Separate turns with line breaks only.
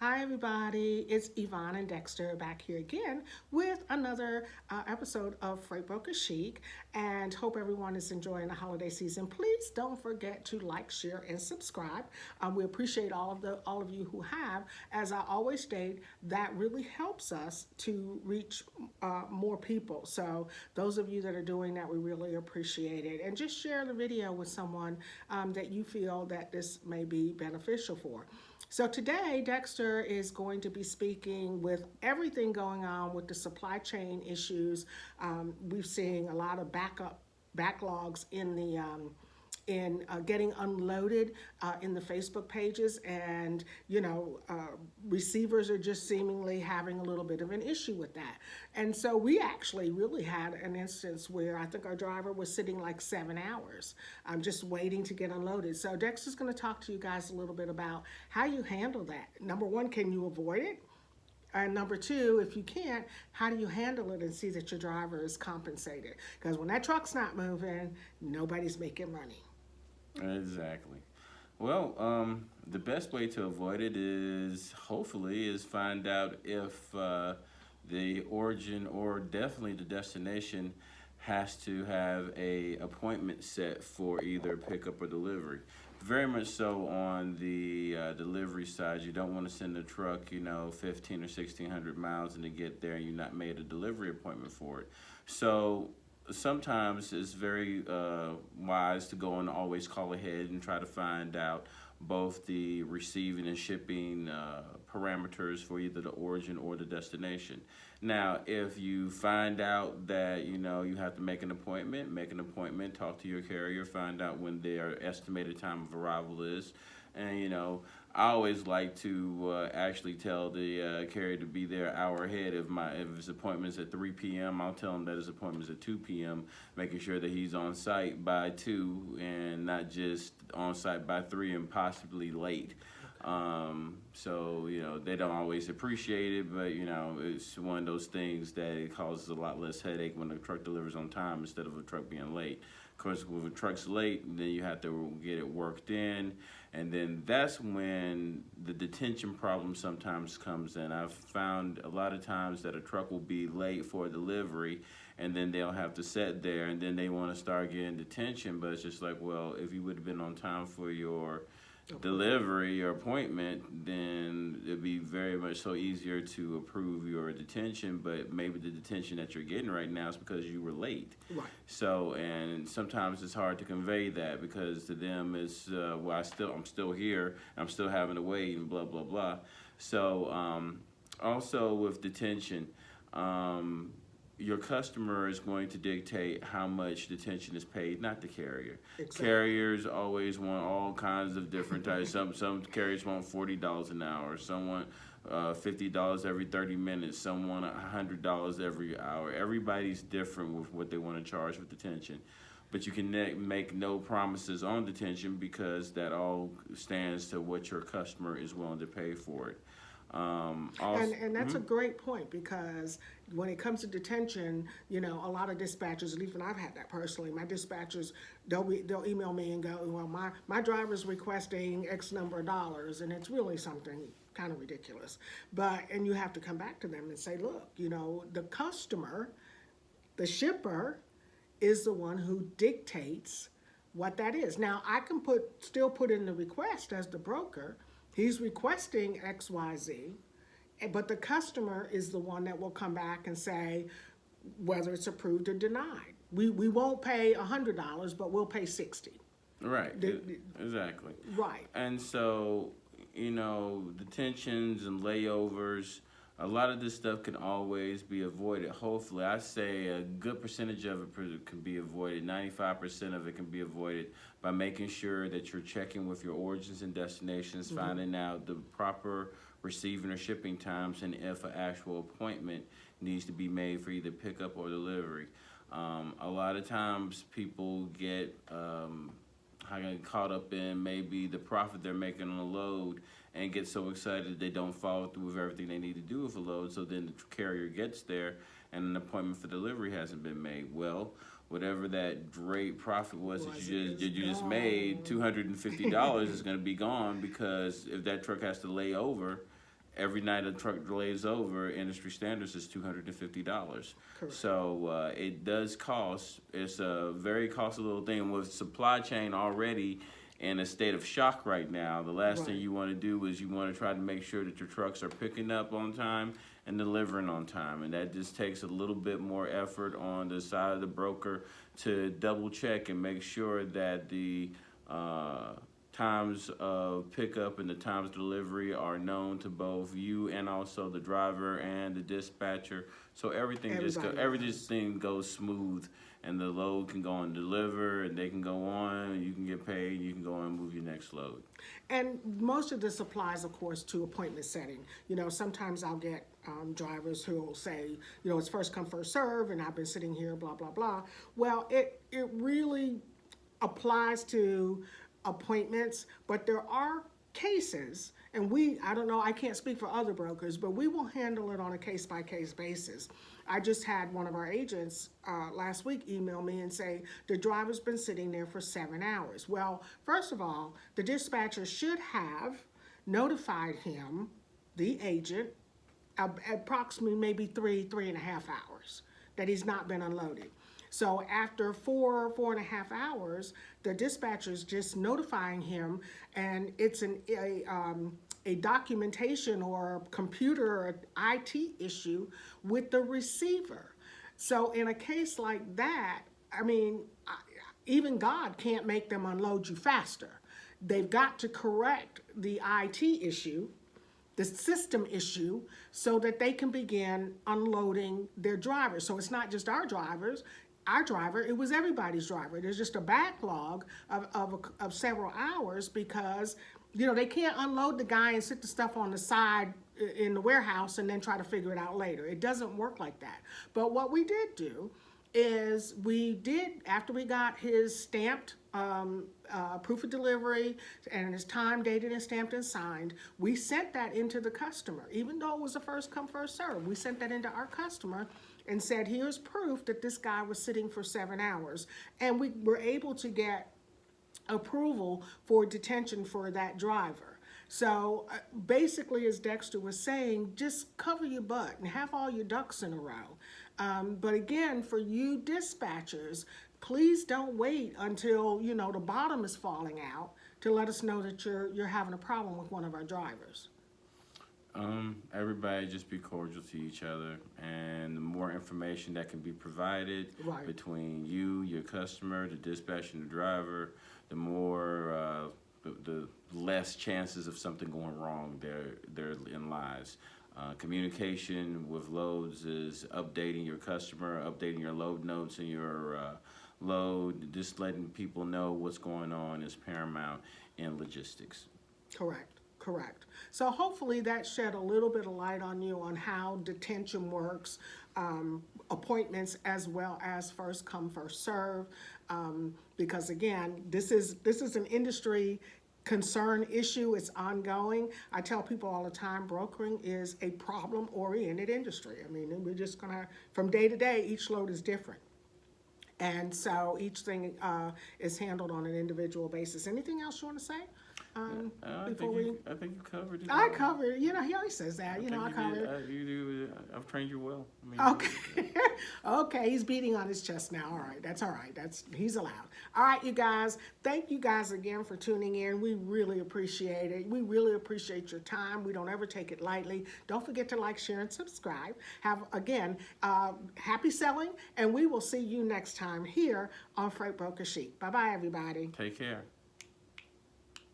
Hi, everybody. It's Yvonne and Dexter back here again with another episode of Freight Broker Chic. And hope everyone is enjoying the holiday season. Please don't forget to like, share, and subscribe. We appreciate all of you who have. As I always state, that really helps us to reach more people. So those of you that are doing that, we really appreciate it. And just share the video with someone that you feel that this may be beneficial for. So today, Dexter is going to be speaking with everything going on with the supply chain issues. We've seen a lot of backlogs in the getting unloaded in the Facebook pages, and receivers are just seemingly having a little bit of an issue with that. And so we actually really had an instance where I think our driver was sitting like 7 hours, just waiting to get unloaded. So Dexter's going to talk to you guys a little bit about how you handle that. Number one, can you avoid it? And number two, if you can't, how do you handle it and see that your driver is compensated? Because when that truck's not moving, nobody's making money.
Exactly. Well, the best way to avoid it is find out if the origin or definitely the destination has to have a appointment set for either pickup or delivery. Very much so on the delivery side. You don't want to send a truck, 15 or 1,600 miles and to get there and you're not made a delivery appointment for it. So sometimes it's very wise to go and always call ahead and try to find out both the receiving and shipping parameters for either the origin or the destination. Now, if you find out that you have to make an appointment, talk to your carrier, find out when their estimated time of arrival is, and I always like to actually tell the carrier to be there an hour ahead. If his appointment's at 3 p.m., I'll tell him that his appointment's at 2 p.m., making sure that he's on site by 2 and not just on site by 3 and possibly late. So they don't always appreciate it, but it's one of those things that it causes a lot less headache when the truck delivers on time instead of a truck being late. Of course, if a truck's late, then you have to get it worked in, and then that's when the detention problem sometimes comes in. I've found a lot of times that a truck will be late for a delivery, and then they'll have to sit there, and then they want to start getting detention, but it's just like, well, if you would have been on time for your delivery or appointment, then it'd be very much so easier to approve your detention, but maybe the detention that you're getting right now is because you were late.
Right.
So, and sometimes it's hard to convey that because to them it's, well, I'm still here, I'm still having to wait and blah, blah, blah. So, also with detention, your customer is going to dictate how much detention is paid, not the carrier.
Exactly.
Carriers always want all kinds of different types. Some carriers want $40 an hour. Some want $50 every 30 minutes. Some want $100 every hour. Everybody's different with what they want to charge for detention. But you can make no promises on detention because that all stands to what your customer is willing to pay for it.
And that's a great point, because when it comes to detention, a lot of dispatchers, and even I've had that personally, my dispatchers, they'll email me and go, well, my driver's requesting X number of dollars, and it's really something kind of ridiculous. And you have to come back to them and say, look, the customer, the shipper, is the one who dictates what that is. Now, I can still put in the request as the broker. He's requesting XYZ, but the customer is the one that will come back and say whether it's approved or denied. We won't pay $100, but we'll pay $60.
Right, exactly.
Right.
And so, detentions and layovers, a lot of this stuff can always be avoided. Hopefully, I say a good percentage of it can be avoided. 95% of it can be avoided by making sure that you're checking with your origins and destinations, finding out the proper receiving or shipping times, and if an actual appointment needs to be made for either pickup or delivery. A lot of times people get caught up in maybe the profit they're making on a load and get so excited they don't follow through with everything they need to do with a load, so then the carrier gets there and an appointment for delivery hasn't been made. Well, whatever that great profit was that you just made, $250 is going to be gone, because if that truck has to lay over, every night a truck delays over, industry standards is $250.
Correct.
So it does cost. It's a very costly little thing. With supply chain already in a state of shock right now, the last thing
Right.
you want to do is you want to try to make sure that your trucks are picking up on time and delivering on time. And that just takes a little bit more effort on the side of the broker to double check and make sure that the times of pickup and the times of delivery are known to both you and also the driver and the dispatcher. So everything goes smooth, and the load can go and deliver, and they can go on, and you can get paid, you can go and move your next load.
And most of this applies, of course, to appointment setting. You know, sometimes I'll get drivers who will say, you know, it's first come, first serve, and I've been sitting here, blah, blah, blah. Well, it really applies to appointments, but there are cases, and I don't know, I can't speak for other brokers, but we will handle it on a case-by-case basis. I just had one of our agents last week email me and say, the driver's been sitting there for 7 hours. Well, first of all, the dispatcher should have notified him, the agent, approximately maybe 3.5 hours that he's not been unloaded. So after 4.5 hours, the dispatcher's just notifying him, and it's a documentation or a computer or IT issue with the receiver. So in a case like that, I mean, even God can't make them unload you faster. They've got to correct the IT issue, the system issue, so that they can begin unloading their drivers. So it's not just our driver, it was everybody's driver. There's just a backlog of several hours because, you know, they can't unload the guy and sit the stuff on the side in the warehouse and then try to figure it out later. It doesn't work like that. But what we did do is after we got his stamped proof of delivery and his time dated and stamped and signed, we sent that into the customer. Even though it was a first come, first serve, we sent that into our customer and said, here's proof that this guy was sitting for 7 hours. And we were able to get approval for detention for that driver. So basically, as Dexter was saying, just cover your butt and have all your ducks in a row. But again, for you dispatchers, please don't wait until, you know, the bottom is falling out to let us know that you're having a problem with one of our drivers.
Everybody just be cordial to each other, and the more information that can be provided
Right.
between you, your customer, the dispatcher, and the driver, the more the less chances of something going wrong therein lies. Communication with loads is updating your customer, updating your load notes and your load, just letting people know what's going on is paramount in logistics.
Correct. So hopefully that shed a little bit of light on you on how detention works, appointments as well as first come, first serve. Because again, this is an industry concern issue. It's ongoing. I tell people all the time, brokering is a problem-oriented industry. I mean, we're just gonna, from day to day, each load is different. And so each thing is handled on an individual basis. Anything else you want to say?
I think you covered it.
I covered, you know, he always says that, you know, I covered.
I've trained you well. I mean,
Okay. Okay, he's beating on his chest now. All right, that's all right. He's allowed. All right, you guys, thank you guys again for tuning in. We really appreciate it. We really appreciate your time. We don't ever take it lightly. Don't forget to like, share, and subscribe. Again, happy selling, and we will see you next time here on Freight Broker Chic. Bye-bye, everybody.
take care.